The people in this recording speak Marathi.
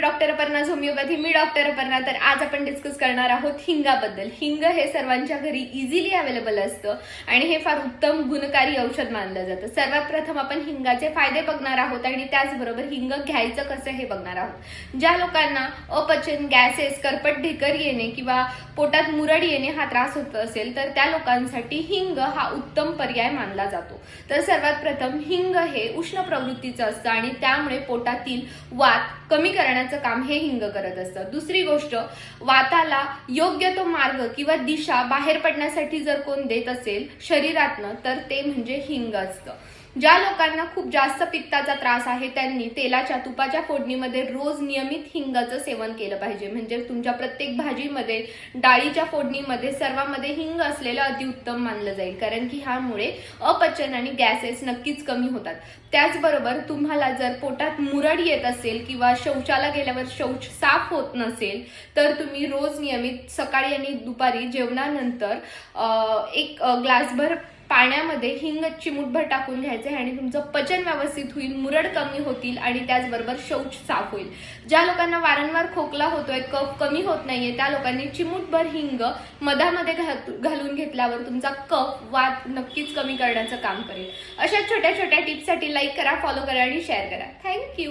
Doctor Aparna homeopathy. मी डॉक्टर अपर्णा. तर आज आपण डिस्कस करणार आहोत हिंगाबद्दल. हिंग हे सर्वांच्या घरी इझिली अवेलेबल असतं आणि हे फार उत्तम गुणकारी औषध मानलं जातं. सर्वात प्रथम आपण हिंगाचे फायदे बघणार आहोत आणि त्याचबरोबर हिंग घ्यायचं कसं हे बघणार आहोत. ज्या लोकांना अपचन, गॅसेस, करपट ढेकर येणे किंवा पोटात मुरड येणे हा त्रास होत असेल तर त्या लोकांसाठी हिंग हा उत्तम पर्याय मानला जातो. तर सर्वात प्रथम हिंग हे उष्ण प्रवृत्तीचं असतं आणि त्यामुळे पोटातील वात कमी करण्याचं काम हे हिंग करत असतं. दुसरी गोष्ट, वाताला योग्य तो मार्ग किंवा दिशा बाहेर पडण्यासाठी जर कोण देत असेल शरीरातनं तर ते म्हणजे हिंग असतं. ज्या लोकांना खूप जास्त पित्ताचा त्रास आहे त्यांनी तेलाच्या तुपाच्या फोडणीमध्ये रोज नियमित हिंगाचं सेवन केलं पाहिजे. म्हणजे तुमच्या प्रत्येक भाजीमध्ये, डाळीच्या फोडणीमध्ये सर्वांमध्ये हिंग असलेलं अतिउत्तम मानलं जाईल, कारण की ह्यामुळे अपचन आणि गॅसेस नक्कीच कमी होतात. त्याचबरोबर तुम्हाला जर पोटात मुरड येत असेल किंवा शौचाला गेल्यावर शौच साफ होत नसेल तर तुम्ही रोज नियमित सकाळी आणि दुपारी जेवणानंतर एक ग्लासभर पाण्यामध्ये हिंग चिमूटभर टाकून घ्यायचे आणि तुमचं पचन व्यवस्थित होईल, मुरड कमी होतील आणि त्याचबरोबर शौच साफ होईल. ज्या लोकांना वारंवार खोकला होतोय, कफ कमी होत नाहीये त्या लोकांनी चिमूटभर हिंग मधामध्ये घालून घेतल्यावर तुमचा कफ, वात नक्कीच कमी करण्याचं काम करेल. अशा छोट्या छोट्या टिप्ससाठी लाईक करा, फॉलो करा आणि शेअर करा. थँक्यू.